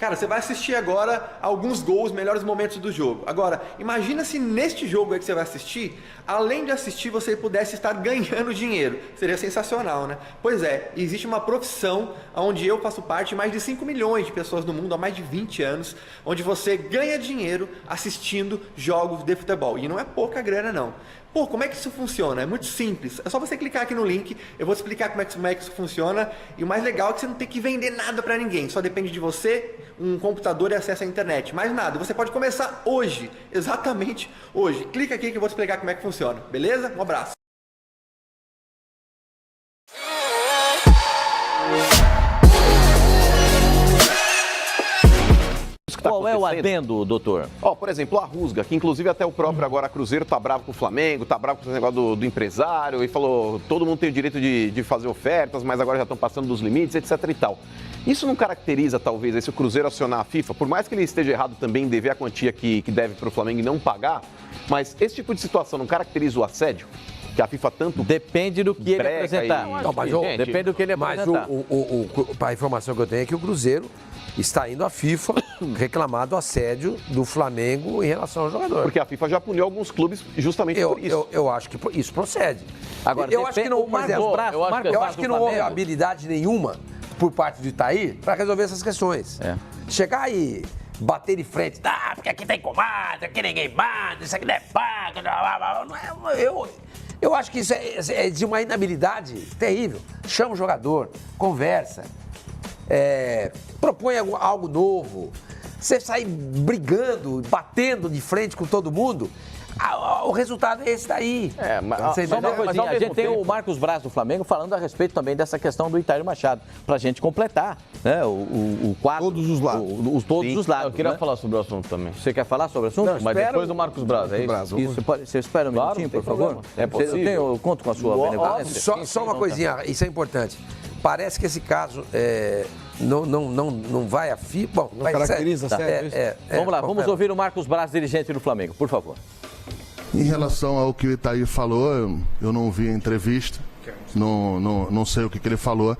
Cara, você vai assistir agora alguns gols, melhores momentos do jogo. Agora, imagina se neste jogo aí que você vai assistir, além de assistir, você pudesse estar ganhando dinheiro. Seria sensacional, né? Pois é, existe uma profissão onde eu faço parte, mais de 5 milhões de pessoas no mundo há mais de 20 anos, onde você ganha dinheiro assistindo jogos de futebol. E não é pouca grana, não. Pô, como é que isso funciona? É muito simples. É só você clicar aqui no link, eu vou te explicar como é que isso funciona. E o mais legal é que você não tem que vender nada para ninguém. Só depende de você, um computador e acesso à internet. Mais nada. Você pode começar hoje, exatamente hoje. Clica aqui que eu vou te explicar como é que funciona. Beleza? Um abraço. Qual é o adendo, doutor? Por exemplo, a Rusga, que inclusive até o próprio agora Cruzeiro tá bravo com o Flamengo, tá bravo com esse negócio do empresário e falou, todo mundo tem o direito de fazer ofertas, mas agora já estão passando dos limites, etc e tal. Isso não caracteriza, talvez, esse Cruzeiro acionar a FIFA, por mais que ele esteja errado também em dever a quantia que deve para o Flamengo e não pagar, mas esse tipo de situação não caracteriza o assédio? Que a FIFA tanto... Depende do que ele apresentar. Depende do que ele apresentar. Mas a informação que eu tenho é que o Cruzeiro está indo à FIFA reclamar do assédio do Flamengo em relação ao jogador. Porque a FIFA já puniu alguns clubes justamente por isso. Eu acho que isso procede. Agora, eu acho que não, eu acho que não houve habilidade nenhuma por parte do Itaí para resolver essas questões. Chegar aí, bater de frente, porque aqui tem comando, aqui ninguém manda, isso aqui não é pago, eu acho que isso é de uma inabilidade terrível. Chama o jogador, conversa, propõe algo novo. Você sai brigando, batendo de frente com todo mundo, o resultado é esse daí. Só uma coisinha, a gente tem o Marcos Braz do Flamengo falando a respeito também dessa questão do Itair Machado, pra gente completar, né, o quadro. Todos os lados. Todos os lados. Eu queria falar sobre o assunto também. Você quer falar sobre o assunto? Não, mas depois do Marcos Braz, é isso? Você espera um minutinho, por favor? É possível. Eu conto com a sua benevolência. Só uma coisinha, isso é importante. Parece que esse caso não vai a FIFA. Bom, não caracteriza sério isso? Vamos lá, vamos ouvir o Marcos Braz, dirigente do Flamengo, por favor. Em relação ao que o Itaí falou, eu não vi a entrevista, não sei o que ele falou.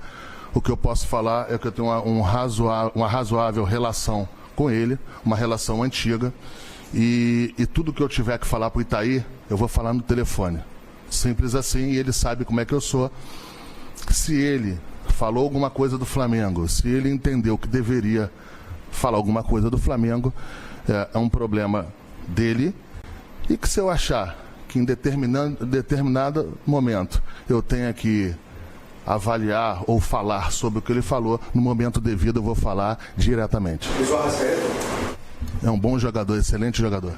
O que eu posso falar é que eu tenho uma razoável relação com ele, uma relação antiga, e tudo que eu tiver que falar para o Itaí, eu vou falar no telefone. Simples assim, e ele sabe como é que eu sou. Se ele falou alguma coisa do Flamengo, se ele entendeu que deveria falar alguma coisa do Flamengo, é um problema dele. E que se eu achar que em determinado momento eu tenha que avaliar ou falar sobre o que ele falou, no momento devido eu vou falar diretamente. É um bom jogador, excelente jogador.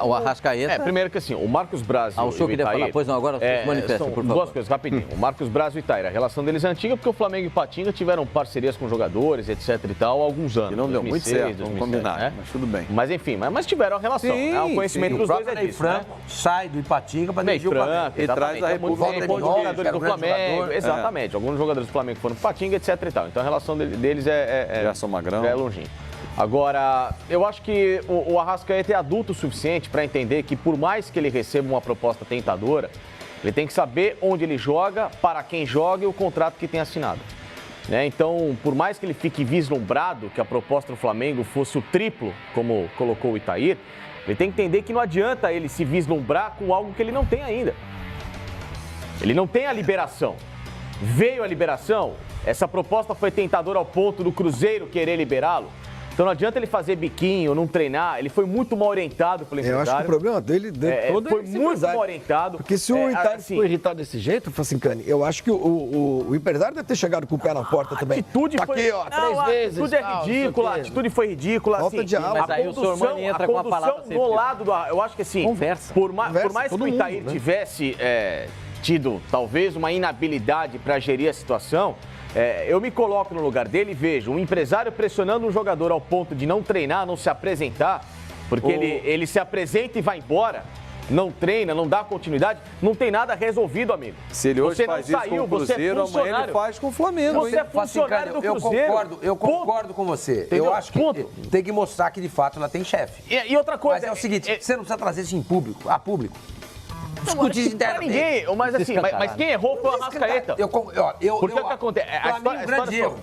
O Arrascaeta... primeiro que assim, o Marcos Braz e o Itair... O senhor queria falar? Pois não, agora manifesta, por favor. Duas coisas, rapidinho. O Marcos Braz e o Itair, a relação deles é antiga porque o Flamengo e o Patinga tiveram parcerias com jogadores, etc e tal, há alguns anos. E não deu muito certo, vamos combinar, né? Mas tudo bem. Mas enfim, mas tiveram a relação. O conhecimento dos dois é disso, Franco sai do Ipatinga para dirigir o Flamengo. E traz a República de jogadores do Flamengo. Exatamente. Alguns jogadores do Flamengo foram pro Patinga, etc e tal. Então a relação deles Gerson Magrão. É longínqua. Agora, eu acho que o Arrascaeta é adulto o suficiente para entender que por mais que ele receba uma proposta tentadora, ele tem que saber onde ele joga, para quem joga e o contrato que tem assinado. Né? Então, por mais que ele fique vislumbrado que a proposta do Flamengo fosse o triplo, como colocou o Itair, ele tem que entender que não adianta ele se vislumbrar com algo que ele não tem ainda. Ele não tem a liberação. Veio a liberação, essa proposta foi tentadora ao ponto do Cruzeiro querer liberá-lo. Então não adianta ele fazer biquinho, não treinar. Ele foi muito mal orientado pelo empresário. Eu acho que o problema dele todo foi muito mal orientado. Porque se o Itair ficou irritado desse jeito, Facincani, eu acho que o empresário deve ter chegado com o pé na porta também. Atitude foi... Aqui, ó, 3 vezes. A atitude é ridícula, a atitude foi ridícula. Falta de alma. Mas aí o senhor Mani entra com a palavra no lado do... Eu acho que assim... Conversa. Por mais que o Itair tivesse tido talvez uma inabilidade para gerir a situação... eu me coloco no lugar dele e vejo um empresário pressionando um jogador ao ponto de não treinar, não se apresentar, porque ele se apresenta e vai embora, não treina, não dá continuidade, não tem nada resolvido, amigo. Se ele hoje faz isso com o Cruzeiro, amanhã ele faz com o Flamengo. Você é funcionário do Cruzeiro. Eu concordo com você. Entendeu? Eu acho que tem que mostrar que de fato ela tem chefe. E outra coisa... Mas é o seguinte, você não precisa trazer isso a público. discutir isso Pra internamente. ninguém, mas assim, mas quem errou foi o Arrascaeta. Porque o que acontece?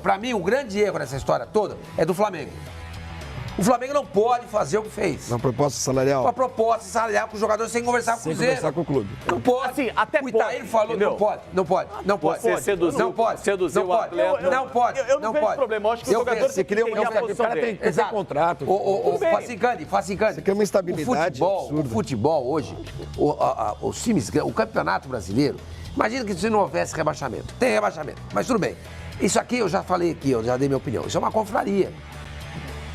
Pra mim, o grande erro nessa história toda é do Flamengo. O Flamengo não pode fazer o que fez. Uma proposta salarial. Uma proposta salarial com os jogadores sem conversar com o Cruzeiro. Sem conversar com o clube. Não pode. Assim, até o Itaí falou, não pode. Não pode. Você seduziu o atleta. Não pode. Eu não vejo problema. Eu acho que o jogador tem que entender a posição dele. Tem contrato. Facincani. Você quer uma estabilidade O futebol hoje, os times, o campeonato brasileiro, imagina que se não houvesse rebaixamento. Tem rebaixamento, mas tudo bem. Isso aqui eu já falei aqui, eu já dei minha opinião. Isso é uma confraria.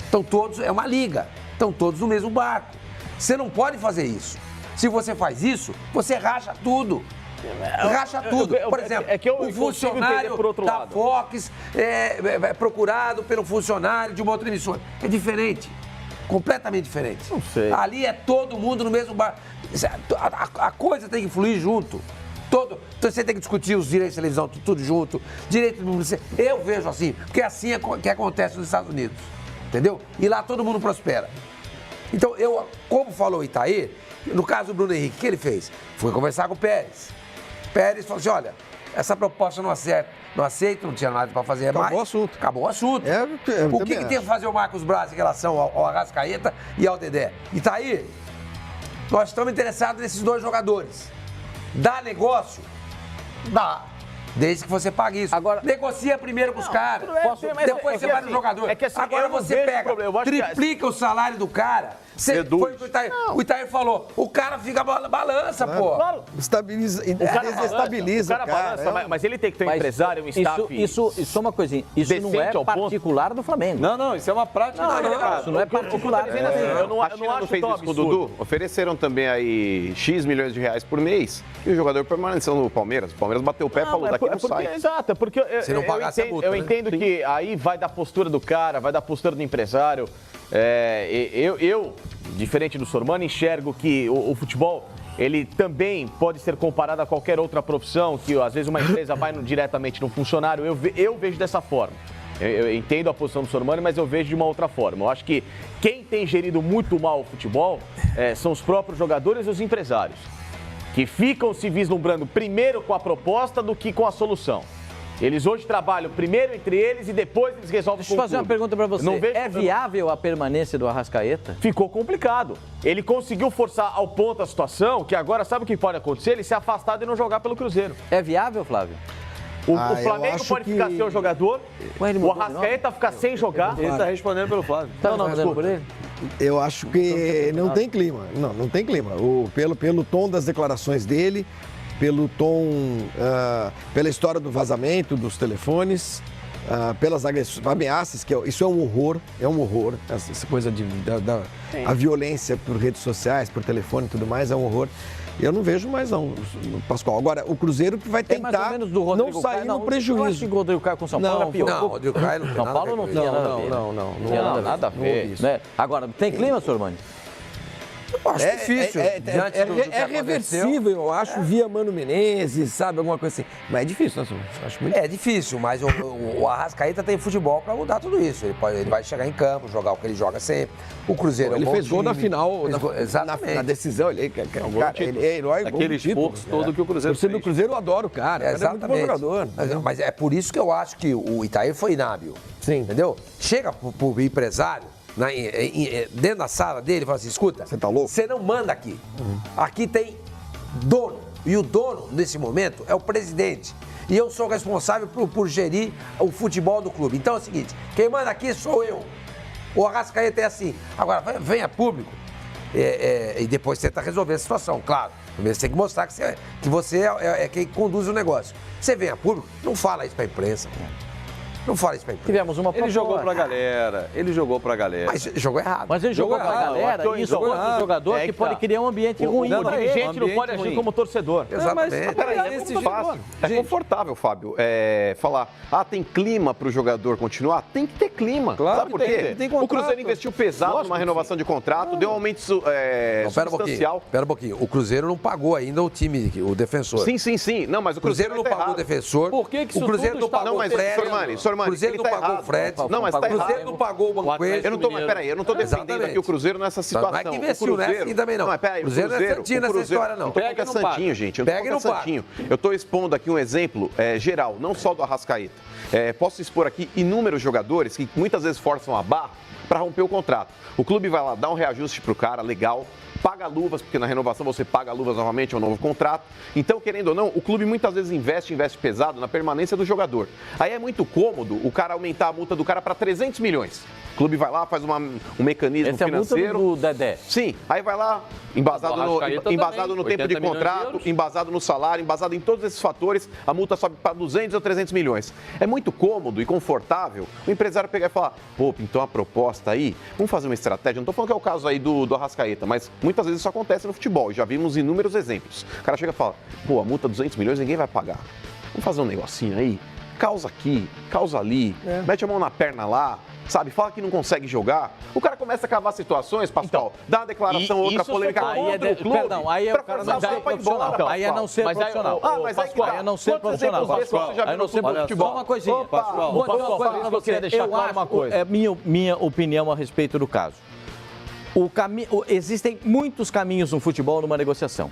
Estão todos, é uma liga, estão todos no mesmo barco. Você não pode fazer isso. Se você faz isso, você racha tudo. Racha tudo. Por exemplo, o funcionário da Fox é procurado pelo funcionário de uma outra emissora. É diferente. Completamente diferente. Não sei. Ali é todo mundo no mesmo barco. A coisa tem que fluir junto. Então você tem que discutir os direitos de televisão, tudo junto. Direito de publicidade. Eu vejo assim, porque assim é que acontece nos Estados Unidos. Entendeu? E lá todo mundo prospera. Então, como falou o Itaí, no caso do Bruno Henrique, o que ele fez? Foi conversar com o Pérez. Pérez falou assim, olha, essa proposta não aceito, não tinha nada para fazer mais. Acabou o assunto. Acabou o assunto. O que tem que fazer o Marcos Braz em relação ao Arrascaeta e ao Dedé? Itaí, nós estamos interessados nesses dois jogadores. Dá negócio? Dá. Desde que você pague isso. Agora, negocia primeiro com os caras. Depois você vai no jogador. Agora você pega, triplica o salário do cara. Foi o que o Itaí falou. O cara fica balança, pô. Claro. Desestabiliza o cara. Balança, mas ele tem que ter um empresário, um staff. Isso é uma coisinha. Isso não é particular do Flamengo. Não, isso é uma prática. Isso não é particular. Eu não acho fez isso com o Dudu. Ofereceram também aí X milhões de reais por mês e o jogador permaneceu no Palmeiras. O Palmeiras bateu o pé e falou, daqui não sai. Exato, porque eu entendo que aí vai da postura do cara, vai da postura do empresário. Eu, diferente do Sormani, enxergo que o futebol, ele também pode ser comparado a qualquer outra profissão, que às vezes uma empresa vai diretamente no funcionário. Eu vejo dessa forma. Eu entendo a posição do Sormani, mas eu vejo de uma outra forma. Eu acho que quem tem gerido muito mal o futebol são os próprios jogadores e os empresários, que ficam se vislumbrando primeiro com a proposta do que com a solução. Eles hoje trabalham primeiro entre eles e depois eles resolvem com o clube. Deixa eu fazer uma pergunta para você. É viável a permanência do Arrascaeta? Ficou complicado. Ele conseguiu forçar ao ponto a situação que agora sabe o que pode acontecer? Ele ser afastado e não jogar pelo Cruzeiro. É viável, Flávio? O Flamengo pode ficar sem o jogador, o Arrascaeta ficar sem jogar. Ele está respondendo pelo Flávio. Tá respondendo por ele? Eu acho que não tem clima. Não tem clima. Pelo tom das declarações dele, pelo tom, pela história do vazamento dos telefones, pelas ameaças, isso é um horror, essa coisa a violência por redes sociais, por telefone e tudo mais, é um horror. Eu não vejo mais não, Pascoal. Agora, o Cruzeiro que vai tentar não sair no prejuízo. Eu acho que o Rodrigo Caio com São Paulo era pior. Não, o Rodrigo Caio não tem São Paulo não tinha nada a ver. Não tem nada a ver. Né? Agora, tem clima, Sormani? Eu acho difícil. É reversível, eu acho, via Mano Menezes, sabe, alguma coisa assim. Mas é difícil, né? Acho muito... É difícil, mas o Arrascaeta tem futebol para mudar tudo isso. Ele vai chegar em campo, jogar o que ele joga sempre. O Cruzeiro ele fez gol na final, na decisão. Ele é herói. Aquele esforço todo que o Cruzeiro fez. Do Cruzeiro eu adoro o cara. Exatamente. É muito bom jogador. Mas é por isso que eu acho que o Itaí foi inábil. Sim. Entendeu? Chega pro empresário, dentro da sala dele, e fala assim, escuta, você tá louco? Você não manda aqui. Aqui tem dono. E o dono, nesse momento, é o presidente. E eu sou responsável por gerir o futebol do clube. Então é o seguinte, quem manda aqui sou eu. O Arrascaeta é assim. Agora, venha público e depois tenta resolver a situação, claro. Você tem que mostrar que você é quem conduz o negócio. Você vem a público, não fala isso pra imprensa. Não fala isso pra imprensa. Tivemos uma Ele jogou pra galera. Mas jogou errado. Mas ele jogou pra galera e isso é um jogador que pode criar um ambiente ruim. O dirigente não pode agir como torcedor. Exatamente. É confortável, Fábio, falar, tem clima pro jogador continuar? Tem que ter clima. Claro. Sabe por quê? O Cruzeiro investiu pesado numa renovação de contrato, deu um aumento substancial. Pera um pouquinho. O Cruzeiro não pagou ainda o time, o defensor. Sim. Não, mas o Cruzeiro não pagou o defensor. Por que o Cruzeiro não pagou o Sormani, Armani, Cruzeiro ele não tá pagou errado. o frete. Não, mas tá errado. Cruzeiro não pagou o banquete. Eu não tô defendendo aqui o Cruzeiro nessa situação. Não é que investiu nessa assim também, não. Não, peraí, Cruzeiro não é santinho nessa história, não. Não tô falando que é santinho, gente. Eu não tô falando que é santinho. Eu tô expondo aqui um exemplo geral, não só do Arrascaeta. Posso expor aqui inúmeros jogadores que muitas vezes forçam a barra para romper o contrato. O clube vai lá dar um reajuste pro cara, legal, paga luvas, porque na renovação você paga luvas novamente, é um novo contrato. Então, querendo ou não, o clube muitas vezes investe pesado na permanência do jogador. Aí é muito cômodo o cara aumentar a multa do cara para 300 milhões. O clube vai lá, faz um mecanismo financeiro. É a multa do Dedé. Sim, aí vai lá, embasado no tempo de contrato, embasado no salário, embasado em todos esses fatores, a multa sobe para 200 ou 300 milhões. É muito cômodo e confortável o empresário pegar e falar, pô, então a proposta aí, vamos fazer uma estratégia. Não estou falando que é o caso aí do Arrascaeta, mas muitas vezes isso acontece no futebol, e já vimos inúmeros exemplos. O cara chega e fala, pô, a multa 200 milhões ninguém vai pagar. Vamos fazer um negocinho aí, causa aqui, causa ali, mete a mão na perna lá, sabe, fala que não consegue jogar. O cara começa a cavar situações, Pascoal, dá uma declaração, outra polêmica contra o clube. Perdão, aí é o cara não ser profissional. Aí é não ser profissional. Aí é não ser profissional. Aí não ser profissional. Só uma coisinha. Pascoal, eu queria deixar claro uma coisa. É minha opinião a respeito do caso. Existem muitos caminhos no futebol numa negociação.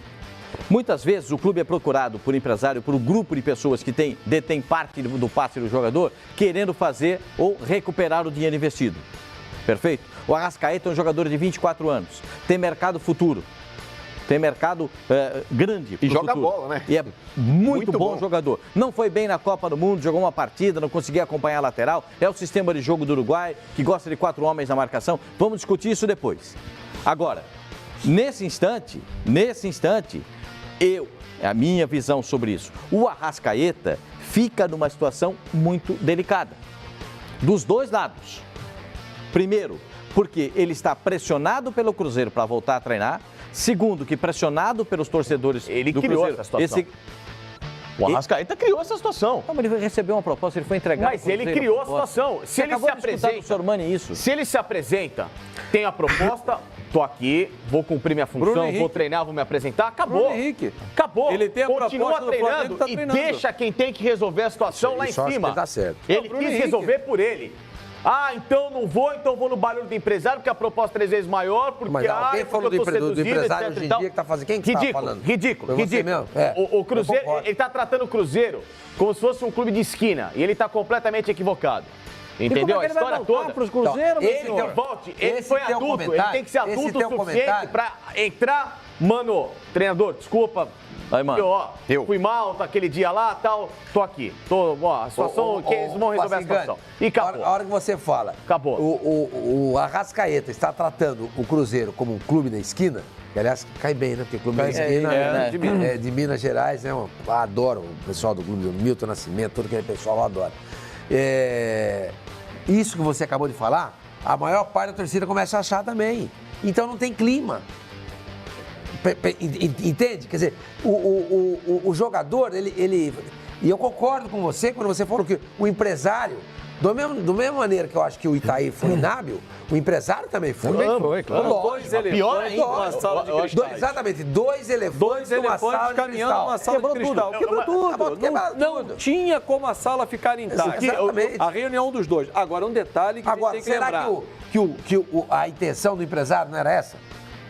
Muitas vezes o clube é procurado por empresário, por um grupo de pessoas que detém parte do passe do jogador, querendo fazer ou recuperar o dinheiro investido. Perfeito? O Arrascaeta é um jogador de 24 anos, tem mercado futuro, tem mercado grande. E joga futuro. bola, né? E é muito bom jogador. Não foi bem na Copa do Mundo, jogou uma partida, não conseguia acompanhar a lateral. É o sistema de jogo do Uruguai, que gosta de 4 homens na marcação. Vamos discutir isso depois. Agora, nesse instante, é a minha visão sobre isso. O Arrascaeta fica numa situação muito delicada, dos dois lados. Primeiro, porque ele está pressionado pelo Cruzeiro para voltar a treinar. Segundo, que pressionado pelos torcedores do Cruzeiro. Ele criou essa situação. O Arrascaeta criou essa situação. Não, mas ele recebeu uma proposta, ele foi entregar. Mas ele criou a situação. Se ele se apresenta, se ele se apresenta, tem a proposta, tô aqui, vou cumprir minha função, vou treinar, vou me apresentar, acabou. Acabou. Ele tem a continua treinando tá e deixa quem tem que resolver a situação lá em cima. Tá certo. Ele quis resolver por ele. Ah, então não vou, então vou no barulho do empresário, porque a proposta é 3 vezes maior, porque mas alguém falou do empresário hoje em dia que tá fazendo. Quem que tá falando? Ridículo. O Cruzeiro, ele tá tratando o Cruzeiro como se fosse um clube de esquina, e ele tá completamente equivocado. Entendeu? A história toda. Cruzeiro, ele foi adulto, ele tem que ser adulto o suficiente pra entrar. Mano, treinador, desculpa. Aí, mano, eu fui mal aquele dia lá, tal, tô aqui. A situação que eles vão resolver a situação. E acabou. A hora que você fala, acabou. O Arrascaeta está tratando o Cruzeiro como um clube da esquina, que aliás cai bem, né? Porque o clube da esquina é de Minas Gerais, né? Eu adoro o pessoal do clube, do Milton Nascimento, todo aquele pessoal eu adoro. Isso que você acabou de falar, a maior parte da torcida começa a achar também. Então não tem clima. Entende? Quer dizer, o jogador, ele... E eu concordo com você quando você falou que o empresário, da mesma maneira que eu acho que o Itaí foi inábil, o empresário também foi. Também foi, claro. Lógico. Pior ainda, uma sala de cristal. Exatamente, dois elefantes caminhando numa sala de cristal. Quebrou tudo. Não tinha como a sala ficar intacta. A reunião dos dois. Agora, um detalhe que tem que lembrar. Será que a intenção do empresário não era essa?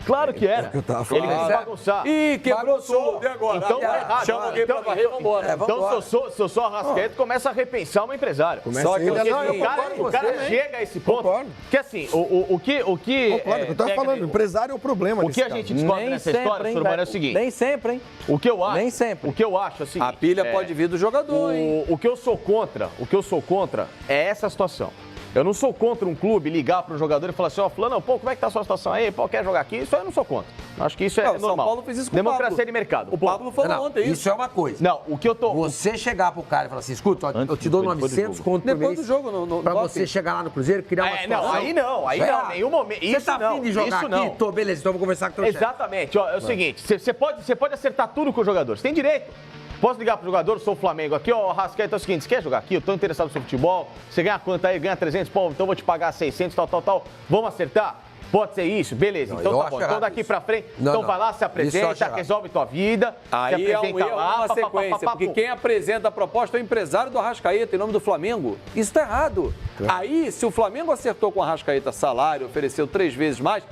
Claro que era. Ele quis bagunçar. Ih, quebrou tudo. E agora? Então tá errado. Chama alguém pra varrer e vambora. Então, se eu sou Arrascaeta, começa a repensar o empresário. Só que o cara chega a esse ponto. Concordo. Que assim, o que Concordo, eu tava falando, o empresário é o problema. O que a gente descobre nessa história, Sormani, é o seguinte. Nem sempre, hein? O que eu acho. Nem sempre. O que eu acho, assim. A pilha pode vir do jogador, hein? O que eu sou contra é essa situação. Eu não sou contra um clube ligar para o jogador e falar assim, fulano, pô, como é que tá a sua situação aí? Pô, quer jogar aqui? Isso aí eu não sou contra. Acho que isso é normal. São Paulo fez isso com Democracia o Pablo. de mercado. O Pablo falou ontem isso é uma coisa. Não, o que eu tô... Você chegar pro cara e falar assim, escuta, eu te dou 900 conto por mês. Depois do jogo, pra você chegar lá no Cruzeiro, criar uma situação. Aí não, nenhum momento. Você tá afim de jogar aqui? Tô, beleza, então eu vou conversar com o teu chefe. Exatamente, é o seguinte, você pode acertar tudo com o jogador, você tem direito. Posso ligar pro jogador, sou o Flamengo aqui, Arrascaeta, é o seguinte, você quer jogar aqui? Eu tô interessado no seu futebol, você ganha quanto aí? Ganha 300, pô, então eu vou te pagar 600, tal. Vamos acertar? Pode ser isso? Beleza, Não, então eu tá acho bom. Então errado daqui isso. pra frente, Não, então não. vai lá, se Isso eu apresenta, acho errado. resolve tua vida, Aí se é um apresenta erro, lá, uma sequência, porque quem apresenta a proposta é o empresário do Arrascaeta em nome do Flamengo. Isso tá errado. Aí, se o Flamengo acertou com o Arrascaeta salário, ofereceu 3 vezes mais,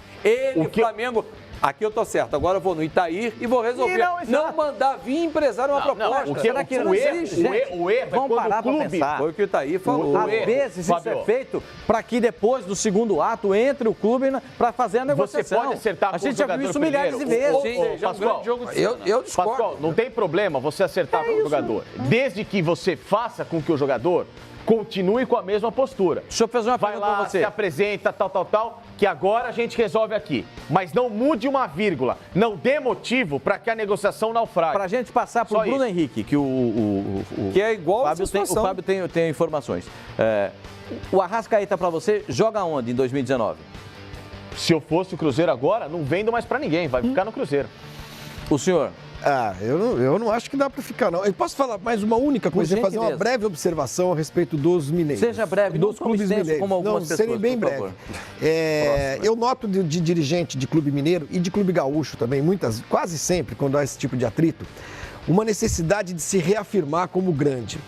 o Flamengo... Aqui eu tô certo, agora eu vou no Itair e vou resolver. Não mandar vir empresário uma proposta. O erro é quando o clube... Foi o que o Itair falou. Às vezes isso é feito para que depois do segundo ato entre o clube para fazer a negociação. Você pode acertar com o jogador. A gente já viu isso milhares de vezes. Ou seja, um grande jogo de Eu discordo. Pascoal, não tem problema você acertar com o jogador, desde que você faça com que o jogador continue com a mesma postura. Deixa eu fazer uma Vai pergunta lá, pra você. se apresenta, tal, que agora a gente resolve aqui. Mas não mude uma vírgula, não dê motivo para que a negociação naufrague. Para a gente passar para o Bruno Henrique, que que é igual Fábio essa situação. o Fábio tem informações. O Arrascaeta para você joga onde em 2019? Se eu fosse o Cruzeiro agora, não vendo mais para ninguém, vai ficar no Cruzeiro. O senhor? Eu não acho que dá para ficar, não. Eu posso falar mais uma única coisa, fazer uma breve observação a respeito dos mineiros. Seja breve, dos clubes mineiros. como algumas pessoas, serem bem breve. Eu noto de dirigente de clube mineiro e de clube gaúcho também, quase sempre, quando há esse tipo de atrito, uma necessidade de se reafirmar como grande.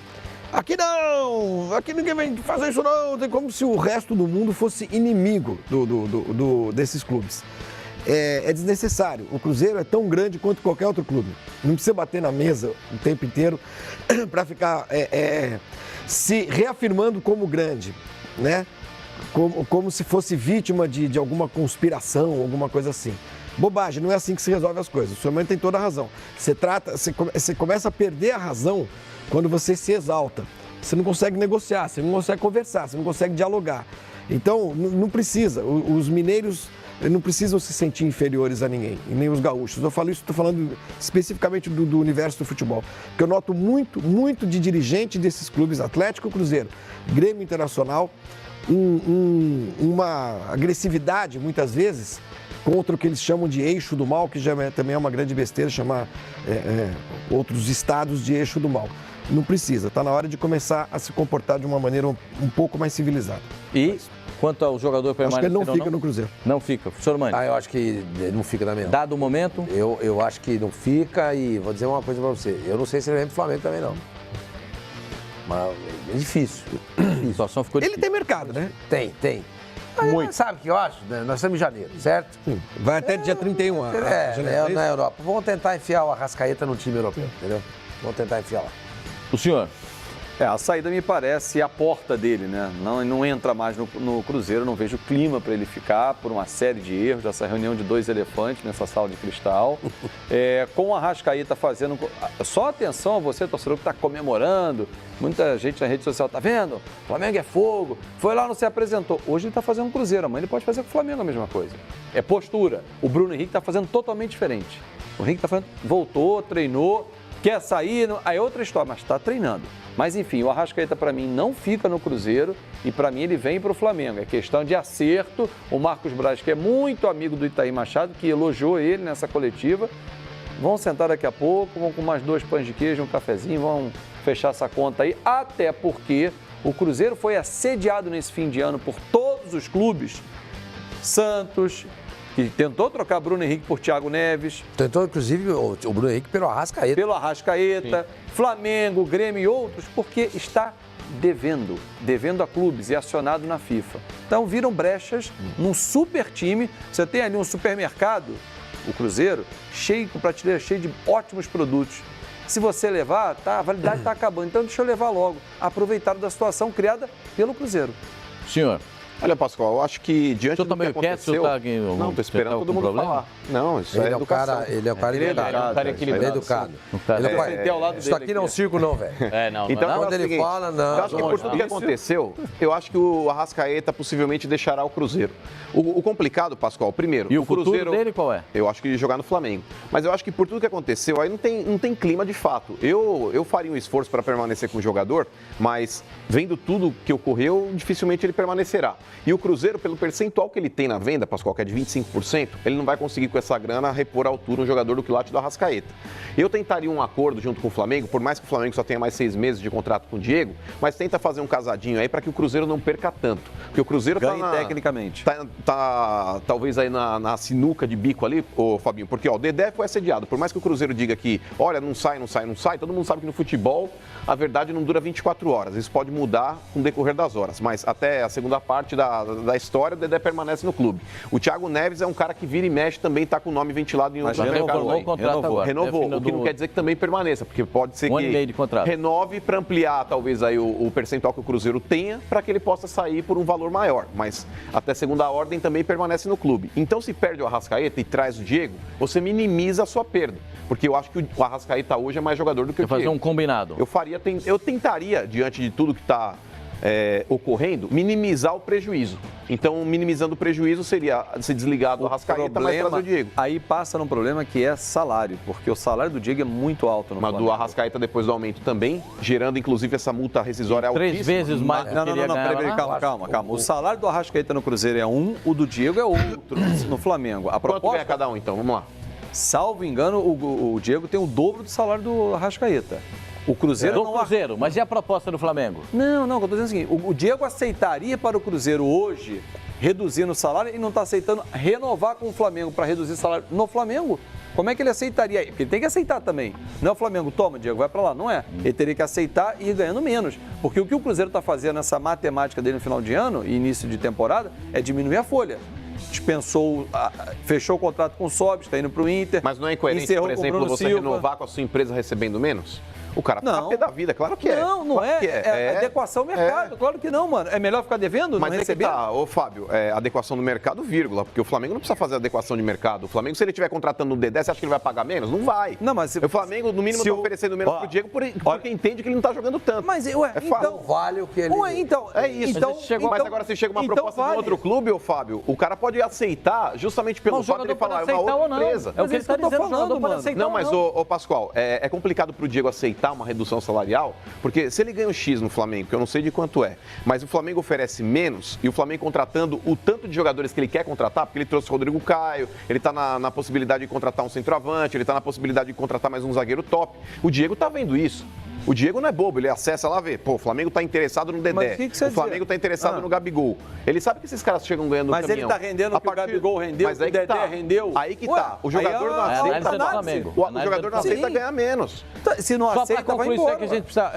Aqui não, aqui ninguém vem fazer isso não, é como se o resto do mundo fosse inimigo desses clubes. É desnecessário. O Cruzeiro é tão grande quanto qualquer outro clube. Não precisa bater na mesa o tempo inteiro para ficar se reafirmando como grande, né? Como se fosse vítima de alguma conspiração, alguma coisa assim. Bobagem, não é assim que se resolve as coisas. O senhor tem toda a razão. Você começa a perder a razão quando você se exalta. Você não consegue negociar, você não consegue conversar, você não consegue dialogar. Então, não precisa. Os mineiros não precisam se sentir inferiores a ninguém, e nem os gaúchos. Eu falo isso, estou falando especificamente do universo do futebol. Porque eu noto muito de dirigente desses clubes, Atlético, Cruzeiro, Grêmio Internacional, uma agressividade, muitas vezes, contra o que eles chamam de eixo do mal, que já também é uma grande besteira chamar outros estados de eixo do mal. Não precisa, está na hora de começar a se comportar de uma maneira um pouco mais civilizada. E quanto ao jogador permanecer, acho que ele não fica no Cruzeiro. Não fica. Professor Mani? Eu acho que ele não fica na mesma. Dado o momento? Eu acho que não fica e vou dizer uma coisa pra você. Eu não sei se ele vem pro Flamengo também, não. Mas é difícil. A situação ficou difícil. Ele tem mercado, né? Tem. Mas, sabe o que eu acho? Nós estamos em janeiro, certo? Sim. Vai até dia 31. Na Europa. Vamos tentar enfiar o Arrascaeta no time europeu, entendeu? Vamos tentar enfiar lá. O senhor? A saída me parece a porta dele, né? Não entra mais no Cruzeiro, não vejo clima para ele ficar por uma série de erros, essa reunião de 2 elefantes nessa sala de cristal. Com o Arrascaeta fazendo... Só atenção a você, torcedor, que está comemorando. Muita gente na rede social, tá vendo? O Flamengo é fogo. Foi lá, não se apresentou. Hoje ele está fazendo Cruzeiro, amanhã ele pode fazer com o Flamengo a mesma coisa. É postura. O Bruno Henrique está fazendo totalmente diferente. O Henrique está fazendo... Voltou, treinou, quer sair, aí é outra história, mas está treinando. Mas enfim, o Arrascaeta para mim não fica no Cruzeiro e para mim ele vem para o Flamengo. É questão de acerto. O Marcos Braz, que é muito amigo do Itair Machado, que elogiou ele nessa coletiva, vão sentar daqui a pouco, vão com mais 2 pães de queijo, um cafezinho, vão fechar essa conta aí, até porque o Cruzeiro foi assediado nesse fim de ano por todos os clubes. Santos, que tentou trocar Bruno Henrique por Thiago Neves. Tentou, inclusive, o Bruno Henrique pelo Arrascaeta. Sim. Flamengo, Grêmio e outros, porque está devendo a clubes e acionado na FIFA. Então viram brechas num super time. Você tem ali um supermercado, o Cruzeiro, com prateleira cheia de ótimos produtos. Se você levar, a validade está acabando. Então deixa eu levar logo. Aproveitaram da situação criada pelo Cruzeiro. Senhor. Olha, Pascoal, eu acho que diante do que aconteceu... Não, estou esperando todo mundo falar. Não, isso é educação. Ele é o cara educado. Ele é educado. Isso aqui não é um circo, não, velho. Então, quando ele fala, não. Eu acho que por tudo que aconteceu, eu acho que o Arrascaeta possivelmente deixará o Cruzeiro. O complicado, Pascoal, primeiro... E o futuro dele qual é? Eu acho que jogar no Flamengo. Mas eu acho que por tudo que aconteceu, aí não tem clima de fato. Eu faria um esforço para permanecer com o jogador, mas vendo tudo que ocorreu, dificilmente ele permanecerá. E o Cruzeiro, pelo percentual que ele tem na venda, Pascoal, que é de 25%, ele não vai conseguir com essa grana repor à altura um jogador do quilate do Arrascaeta. Eu tentaria um acordo junto com o Flamengo, por mais que o Flamengo só tenha mais 6 meses de contrato com o Diego, mas tenta fazer um casadinho aí para que o Cruzeiro não perca tanto. Porque o Cruzeiro ganhe tecnicamente. Tá talvez aí na sinuca de bico ali, ô Fabinho, porque ó, o Dedé foi assediado. Por mais que o Cruzeiro diga que, olha, não sai, todo mundo sabe que no futebol a verdade não dura 24 horas. Isso pode mudar com o decorrer das horas, mas até a segunda parte da história, o Dedé permanece no clube. O Thiago Neves é um cara que vira e mexe, também está com o nome ventilado em outro mercado. Renovou, o que não quer dizer que também permaneça, porque pode ser que renove para ampliar talvez aí o percentual que o Cruzeiro tenha, para que ele possa sair por um valor maior, mas até segunda ordem também permanece no clube. Então, se perde o Arrascaeta e traz o Diego, você minimiza a sua perda, porque eu acho que o Arrascaeta hoje é mais jogador do que o Diego. Fazer um combinado. Eu tentaria, diante de tudo que está ocorrendo, minimizar o prejuízo. Então, minimizando o prejuízo seria se desligar do Arrascaeta, mas trazer o Diego. Aí passa num problema que é salário, porque o salário do Diego é muito alto no Flamengo. Mas do Arrascaeta, depois do aumento também, gerando inclusive essa multa rescisória altíssima. 3 vezes mais. Não, peraí, calma. O salário do Arrascaeta no Cruzeiro é um, o do Diego é outro no Flamengo. Quanto ganha cada um, então? Vamos lá. Salvo engano, o Diego tem o dobro do salário do Arrascaeta. O Cruzeiro mas e a proposta do Flamengo? Não, eu estou dizendo o seguinte, o Diego aceitaria para o Cruzeiro hoje, reduzindo o salário, e não está aceitando renovar com o Flamengo para reduzir o salário no Flamengo? Como é que ele aceitaria? Porque ele tem que aceitar também. Não é o Flamengo, toma, Diego, vai para lá. Não é. Ele teria que aceitar e ir ganhando menos. Porque o que o Cruzeiro está fazendo nessa matemática dele no final de ano e início de temporada é diminuir a folha. Fechou o contrato com o Sobis, está indo para o Inter. Mas não é incoerente, por exemplo, você renovar com a sua empresa recebendo menos? O cara tá a pé da vida, claro que é. Não é. É adequação ao mercado, claro que não, mano. É melhor ficar devendo, mas não receber? Mas ô Fábio, adequação do mercado, vírgula, porque o Flamengo não precisa fazer adequação de mercado. O Flamengo, se ele estiver contratando no Dedé, você acha que ele vai pagar menos? Não vai. Não, mas o Flamengo, no mínimo, está oferecendo menos pro Diego porque entende que ele não tá jogando tanto. Mas, então, vale o que ele... Então, é isso. Mas agora, se chega uma proposta de outro clube, ô Fábio, o cara pode aceitar justamente pelo fato de ele falar, é uma outra empresa. É o que ele está dizendo, mano. Não, mas, ô Pascoal, é complicado pro Diego aceitar uma redução salarial, porque se ele ganha um X no Flamengo, que eu não sei de quanto é, mas o Flamengo oferece menos e o Flamengo contratando o tanto de jogadores que ele quer contratar, porque ele trouxe o Rodrigo Caio, ele está na possibilidade de contratar um centroavante, ele está na possibilidade de contratar mais um zagueiro top. O Diego tá vendo isso. O Diego não é bobo, ele acessa lá e vê. Pô, o Flamengo tá interessado no Dedé. O Flamengo tá interessado no Gabigol. Ele sabe que esses caras chegam ganhando no caminhão. Mas ele tá rendendo o que o Gabigol rendeu, o Dedé rendeu. Aí que tá. O jogador não aceita. O jogador não aceita ganhar menos. Se não aceita, vai embora. Que a gente precisa,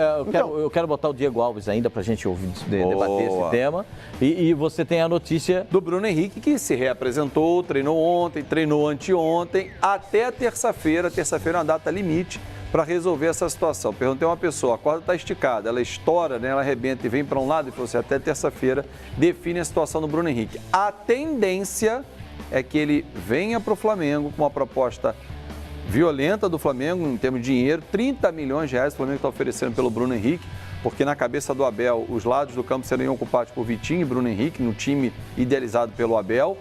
eu quero botar o Diego Alves ainda pra gente ouvir, debater esse tema. E você tem a notícia do Bruno Henrique, que se reapresentou, treinou ontem, treinou anteontem, até terça-feira. Terça-feira é uma data limite para resolver essa situação. Perguntei a uma pessoa, a corda está esticada, ela estoura, né, ela arrebenta e vem para um lado, e falou assim, até terça-feira define a situação do Bruno Henrique. A tendência é que ele venha para o Flamengo com uma proposta violenta do Flamengo, em termos de dinheiro, 30 milhões de reais o Flamengo está oferecendo pelo Bruno Henrique, porque na cabeça do Abel, os lados do campo seriam ocupados por Vitinho e Bruno Henrique, no time idealizado pelo Abel,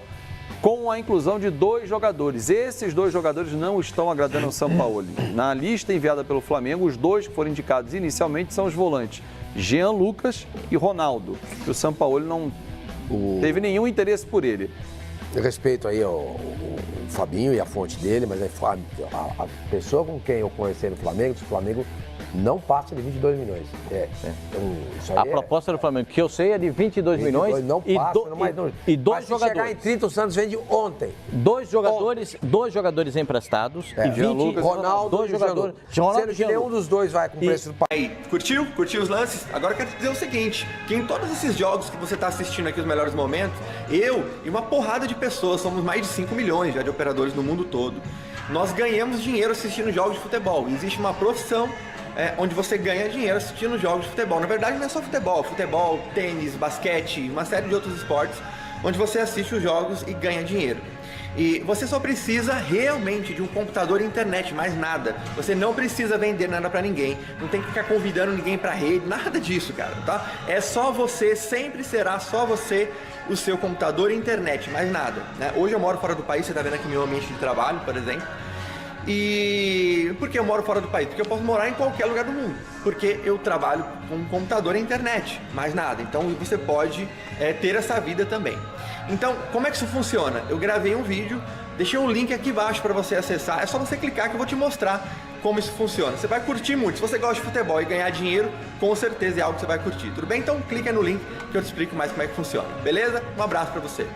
com a inclusão de 2 jogadores. Esses 2 jogadores não estão agradando ao Sampaoli. Na lista enviada pelo Flamengo, os 2 que foram indicados inicialmente são os volantes Jean Lucas e Ronaldo, que o Sampaoli não teve nenhum interesse por ele. Eu respeito aí o Fabinho e a fonte dele, mas a pessoa com quem eu conheci no Flamengo, o Flamengo não passa de 22 milhões. A proposta do Flamengo, que eu sei, é de 22 milhões. Não passa, e 2 mas jogadores. Se chegar em 30, o Santos vende ontem. 2 jogadores emprestados e 20... Ronaldo, 2 jogadores. Sendo que nenhum dos 2 vai com o preço do país. Aí, curtiu os lances? Agora eu quero te dizer o seguinte, que em todos esses jogos que você está assistindo aqui, os melhores momentos, eu e uma porrada de pessoas, somos mais de 5 milhões já de operadores no mundo todo, nós ganhamos dinheiro assistindo jogos de futebol. Existe uma profissão onde você ganha dinheiro assistindo jogos de futebol. Na verdade, não é só futebol, tênis, basquete, uma série de outros esportes, onde você assiste os jogos e ganha dinheiro. E você só precisa realmente de um computador e internet, mais nada. Você não precisa vender nada pra ninguém, não tem que ficar convidando ninguém pra rede, nada disso, cara, tá? É só você, sempre será só você, o seu computador e internet, mais nada, né? Hoje eu moro fora do país, você tá vendo aqui meu ambiente de trabalho, por exemplo. E por que eu moro fora do país? Porque eu posso morar em qualquer lugar do mundo. Porque eu trabalho com computador e internet, mais nada. Então você pode ter essa vida também. Então, como é que isso funciona? Eu gravei um vídeo, deixei um link aqui embaixo para você acessar. É só você clicar que eu vou te mostrar como isso funciona. Você vai curtir muito. Se você gosta de futebol e ganhar dinheiro, com certeza é algo que você vai curtir. Tudo bem? Então clica no link que eu te explico mais como é que funciona. Beleza? Um abraço para você.